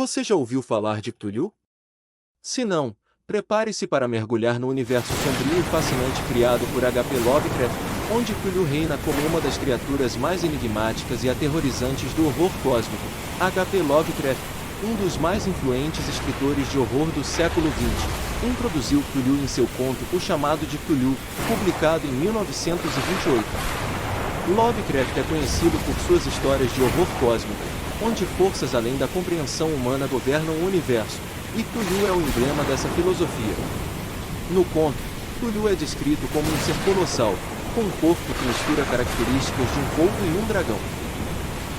Você já ouviu falar de Cthulhu? Se não, prepare-se para mergulhar no universo sombrio e fascinante criado por H.P. Lovecraft, onde Cthulhu reina como uma das criaturas mais enigmáticas e aterrorizantes do horror cósmico. H.P. Lovecraft, um dos mais influentes escritores de horror do século XX, introduziu Cthulhu em seu conto O Chamado de Cthulhu, publicado em 1928. Lovecraft é conhecido por suas histórias de horror cósmico, onde forças além da compreensão humana governam o universo, e Cthulhu é o emblema dessa filosofia. No conto, Cthulhu é descrito como um ser colossal, com um corpo que mistura características de um polvo e um dragão.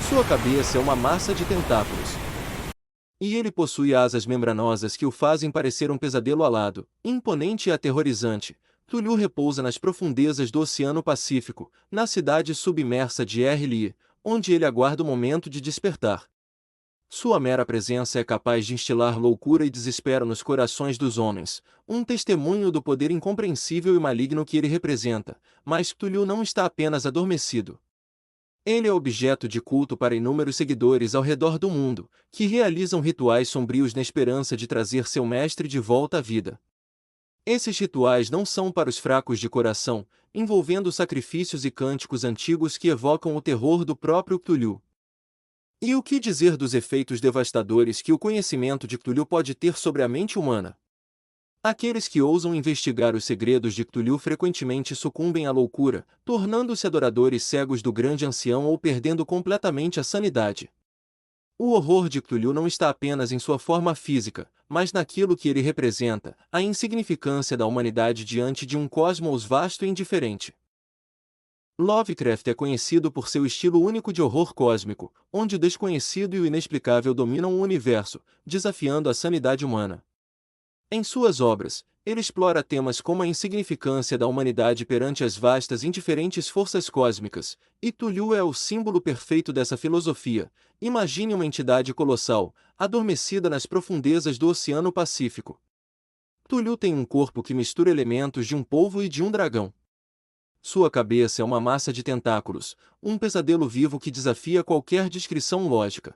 Sua cabeça é uma massa de tentáculos. E ele possui asas membranosas que o fazem parecer um pesadelo alado, imponente e aterrorizante. Cthulhu repousa nas profundezas do Oceano Pacífico, na cidade submersa de Errli, onde ele aguarda o momento de despertar. Sua mera presença é capaz de instilar loucura e desespero nos corações dos homens, um testemunho do poder incompreensível e maligno que ele representa, mas Cthulhu não está apenas adormecido. Ele é objeto de culto para inúmeros seguidores ao redor do mundo, que realizam rituais sombrios na esperança de trazer seu mestre de volta à vida. Esses rituais não são para os fracos de coração, envolvendo sacrifícios e cânticos antigos que evocam o terror do próprio Cthulhu. E o que dizer dos efeitos devastadores que o conhecimento de Cthulhu pode ter sobre a mente humana? Aqueles que ousam investigar os segredos de Cthulhu frequentemente sucumbem à loucura, tornando-se adoradores cegos do grande ancião ou perdendo completamente a sanidade. O horror de Cthulhu não está apenas em sua forma física, mas naquilo que ele representa, a insignificância da humanidade diante de um cosmos vasto e indiferente. Lovecraft é conhecido por seu estilo único de horror cósmico, onde o desconhecido e o inexplicável dominam o universo, desafiando a sanidade humana. Em suas obras, ele explora temas como a insignificância da humanidade perante as vastas e indiferentes forças cósmicas, e Cthulhu é o símbolo perfeito dessa filosofia. Imagine uma entidade colossal, adormecida nas profundezas do Oceano Pacífico. Cthulhu tem um corpo que mistura elementos de um polvo e de um dragão. Sua cabeça é uma massa de tentáculos, um pesadelo vivo que desafia qualquer descrição lógica.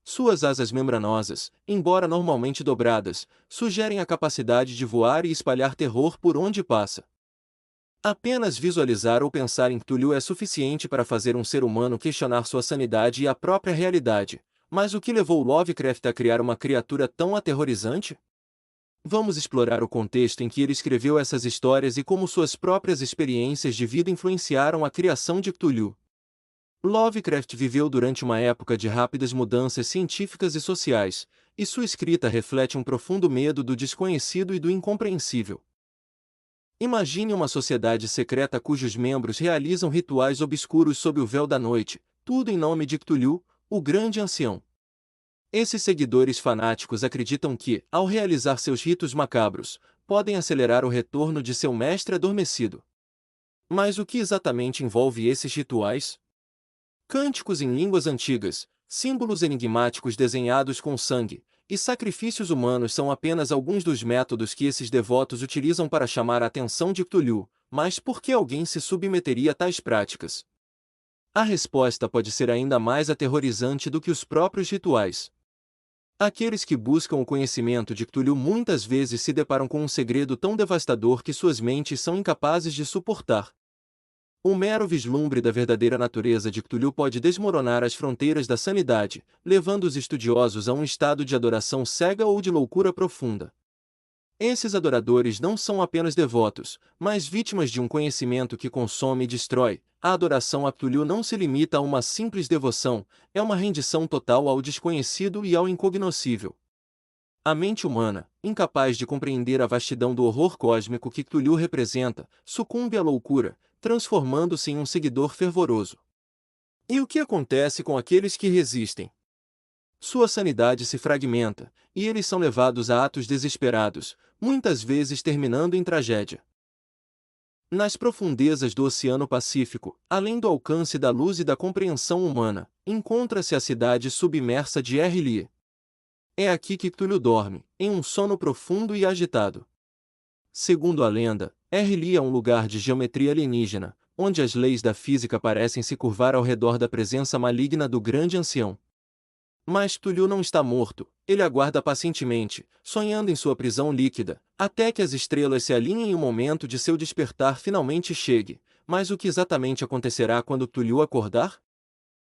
Suas asas membranosas, embora normalmente dobradas, sugerem a capacidade de voar e espalhar terror por onde passa. Apenas visualizar ou pensar em Cthulhu é suficiente para fazer um ser humano questionar sua sanidade e a própria realidade. Mas o que levou Lovecraft a criar uma criatura tão aterrorizante? Vamos explorar o contexto em que ele escreveu essas histórias e como suas próprias experiências de vida influenciaram a criação de Cthulhu. Lovecraft viveu durante uma época de rápidas mudanças científicas e sociais, e sua escrita reflete um profundo medo do desconhecido e do incompreensível. Imagine uma sociedade secreta cujos membros realizam rituais obscuros sob o véu da noite, tudo em nome de Cthulhu, o grande ancião. Esses seguidores fanáticos acreditam que, ao realizar seus ritos macabros, podem acelerar o retorno de seu mestre adormecido. Mas o que exatamente envolve esses rituais? Cânticos em línguas antigas, símbolos enigmáticos desenhados com sangue, e sacrifícios humanos são apenas alguns dos métodos que esses devotos utilizam para chamar a atenção de Cthulhu, mas por que alguém se submeteria a tais práticas? A resposta pode ser ainda mais aterrorizante do que os próprios rituais. Aqueles que buscam o conhecimento de Cthulhu muitas vezes se deparam com um segredo tão devastador que suas mentes são incapazes de suportar. O mero vislumbre da verdadeira natureza de Cthulhu pode desmoronar as fronteiras da sanidade, levando os estudiosos a um estado de adoração cega ou de loucura profunda. Esses adoradores não são apenas devotos, mas vítimas de um conhecimento que consome e destrói. A adoração a Cthulhu não se limita a uma simples devoção, é uma rendição total ao desconhecido e ao incognoscível. A mente humana, incapaz de compreender a vastidão do horror cósmico que Cthulhu representa, sucumbe à loucura, transformando-se em um seguidor fervoroso. E o que acontece com aqueles que resistem? Sua sanidade se fragmenta, e eles são levados a atos desesperados, muitas vezes terminando em tragédia. Nas profundezas do Oceano Pacífico, além do alcance da luz e da compreensão humana, encontra-se a cidade submersa de Errli. É aqui que Cthulhu dorme, em um sono profundo e agitado. Segundo a lenda, Errli é um lugar de geometria alienígena, onde as leis da física parecem se curvar ao redor da presença maligna do grande ancião. Mas Cthulhu não está morto, ele aguarda pacientemente, sonhando em sua prisão líquida, até que as estrelas se alinhem e o momento de seu despertar finalmente chegue. Mas o que exatamente acontecerá quando Cthulhu acordar?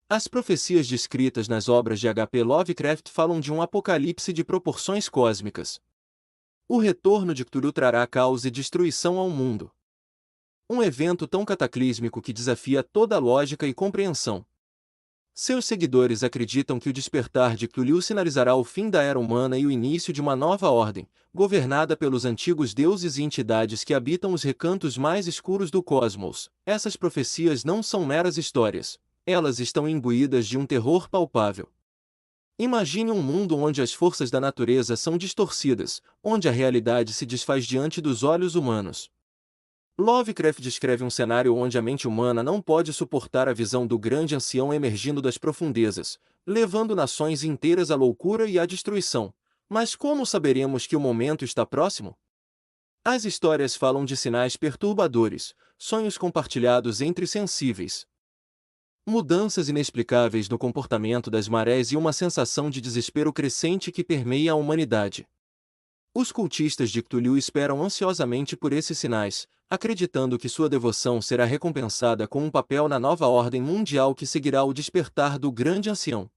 As profecias descritas nas obras de H. P. Lovecraft falam de um apocalipse de proporções cósmicas. O retorno de Cthulhu trará caos e destruição ao mundo. Um evento tão cataclísmico que desafia toda a lógica e compreensão. Seus seguidores acreditam que o despertar de Cthulhu sinalizará o fim da era humana e o início de uma nova ordem, governada pelos antigos deuses e entidades que habitam os recantos mais escuros do cosmos. Essas profecias não são meras histórias. Elas estão imbuídas de um terror palpável. Imagine um mundo onde as forças da natureza são distorcidas, onde a realidade se desfaz diante dos olhos humanos. Lovecraft descreve um cenário onde a mente humana não pode suportar a visão do grande ancião emergindo das profundezas, levando nações inteiras à loucura e à destruição. Mas como saberemos que o momento está próximo? As histórias falam de sinais perturbadores, sonhos compartilhados entre sensíveis, mudanças inexplicáveis no comportamento das marés e uma sensação de desespero crescente que permeia a humanidade. Os cultistas de Cthulhu esperam ansiosamente por esses sinais, acreditando que sua devoção será recompensada com um papel na nova ordem mundial que seguirá o despertar do grande ancião.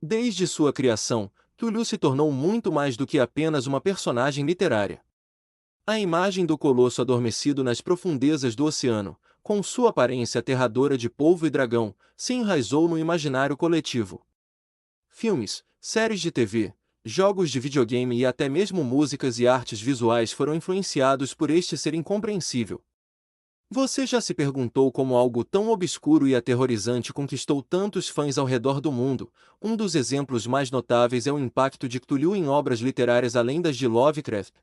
Desde sua criação, Cthulhu se tornou muito mais do que apenas uma personagem literária. A imagem do colosso adormecido nas profundezas do oceano, com sua aparência aterradora de polvo e dragão, se enraizou no imaginário coletivo. Filmes, séries de TV, jogos de videogame e até mesmo músicas e artes visuais foram influenciados por este ser incompreensível. Você já se perguntou como algo tão obscuro e aterrorizante conquistou tantos fãs ao redor do mundo? Um dos exemplos mais notáveis é o impacto de Cthulhu em obras literárias além das de Lovecraft.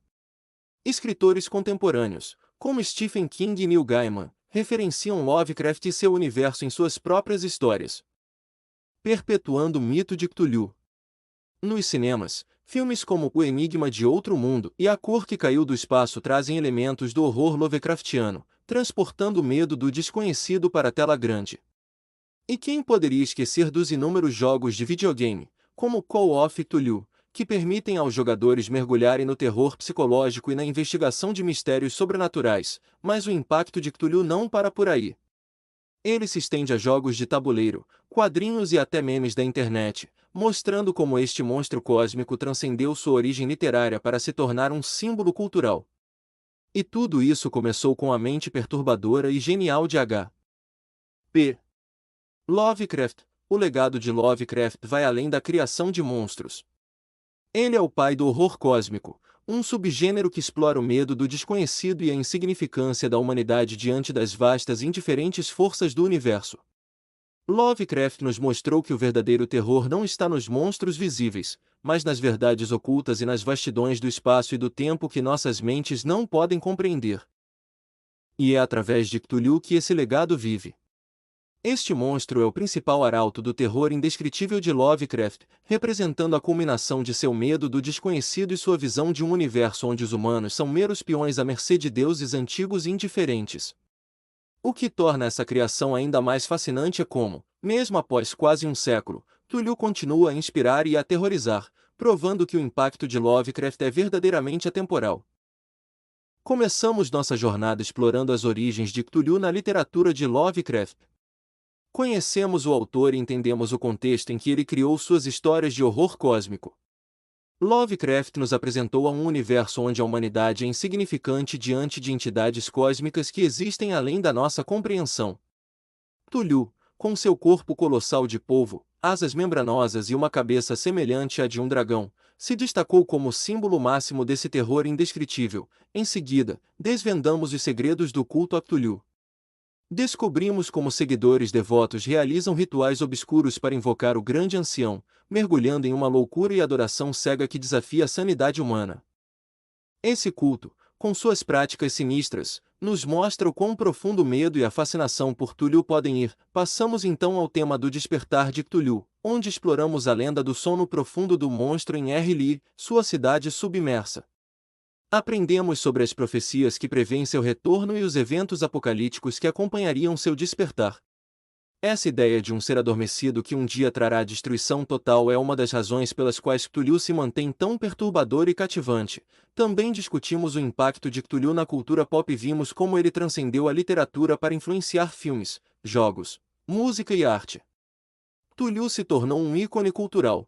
Escritores contemporâneos, como Stephen King e Neil Gaiman, referenciam Lovecraft e seu universo em suas próprias histórias, perpetuando o mito de Cthulhu. Nos cinemas, filmes como O Enigma de Outro Mundo e A Cor que Caiu do Espaço trazem elementos do horror Lovecraftiano, transportando o medo do desconhecido para a tela grande. E quem poderia esquecer dos inúmeros jogos de videogame, como Call of Cthulhu, que permitem aos jogadores mergulharem no terror psicológico e na investigação de mistérios sobrenaturais, mas o impacto de Cthulhu não para por aí. Ele se estende a jogos de tabuleiro, quadrinhos e até memes da internet, mostrando como este monstro cósmico transcendeu sua origem literária para se tornar um símbolo cultural. E tudo isso começou com a mente perturbadora e genial de H. P. Lovecraft. O legado de Lovecraft vai além da criação de monstros. Ele é o pai do horror cósmico, um subgênero que explora o medo do desconhecido e a insignificância da humanidade diante das vastas e indiferentes forças do universo. Lovecraft nos mostrou que o verdadeiro terror não está nos monstros visíveis, mas nas verdades ocultas e nas vastidões do espaço e do tempo que nossas mentes não podem compreender. E é através de Cthulhu que esse legado vive. Este monstro é o principal arauto do terror indescritível de Lovecraft, representando a culminação de seu medo do desconhecido e sua visão de um universo onde os humanos são meros peões à mercê de deuses antigos e indiferentes. O que torna essa criação ainda mais fascinante é como, mesmo após quase um século, Cthulhu continua a inspirar e a aterrorizar, provando que o impacto de Lovecraft é verdadeiramente atemporal. Começamos nossa jornada explorando as origens de Cthulhu na literatura de Lovecraft. Conhecemos o autor e entendemos o contexto em que ele criou suas histórias de horror cósmico. Lovecraft nos apresentou a um universo onde a humanidade é insignificante diante de entidades cósmicas que existem além da nossa compreensão. Cthulhu, com seu corpo colossal de polvo, asas membranosas e uma cabeça semelhante à de um dragão, se destacou como símbolo máximo desse terror indescritível. Em seguida, desvendamos os segredos do culto a Cthulhu. Descobrimos como seguidores devotos realizam rituais obscuros para invocar o grande ancião, mergulhando em uma loucura e adoração cega que desafia a sanidade humana. Esse culto, com suas práticas sinistras, nos mostra o quão profundo o medo e a fascinação por Cthulhu podem ir. Passamos então ao tema do despertar de Cthulhu, onde exploramos a lenda do sono profundo do monstro em Lee, sua cidade submersa. Aprendemos sobre as profecias que prevêem seu retorno e os eventos apocalípticos que acompanhariam seu despertar. Essa ideia de um ser adormecido que um dia trará destruição total é uma das razões pelas quais Cthulhu se mantém tão perturbador e cativante. Também discutimos o impacto de Cthulhu na cultura pop e vimos como ele transcendeu a literatura para influenciar filmes, jogos, música e arte. Cthulhu se tornou um ícone cultural,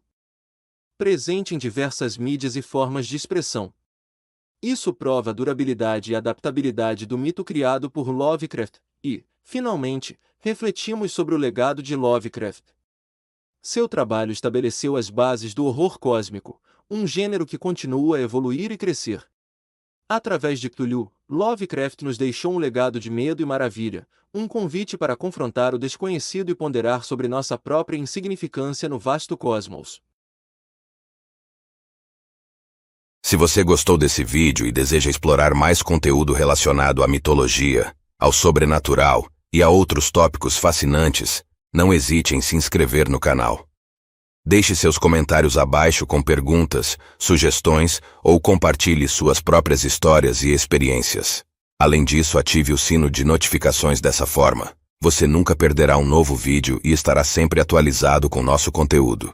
presente em diversas mídias e formas de expressão. Isso prova a durabilidade e adaptabilidade do mito criado por Lovecraft, e, finalmente, refletimos sobre o legado de Lovecraft. Seu trabalho estabeleceu as bases do horror cósmico, um gênero que continua a evoluir e crescer. Através de Cthulhu, Lovecraft nos deixou um legado de medo e maravilha, um convite para confrontar o desconhecido e ponderar sobre nossa própria insignificância no vasto cosmos. Se você gostou desse vídeo e deseja explorar mais conteúdo relacionado à mitologia, ao sobrenatural e a outros tópicos fascinantes, não hesite em se inscrever no canal. Deixe seus comentários abaixo com perguntas, sugestões ou compartilhe suas próprias histórias e experiências. Além disso, ative o sino de notificações dessa forma. Você nunca perderá um novo vídeo e estará sempre atualizado com nosso conteúdo.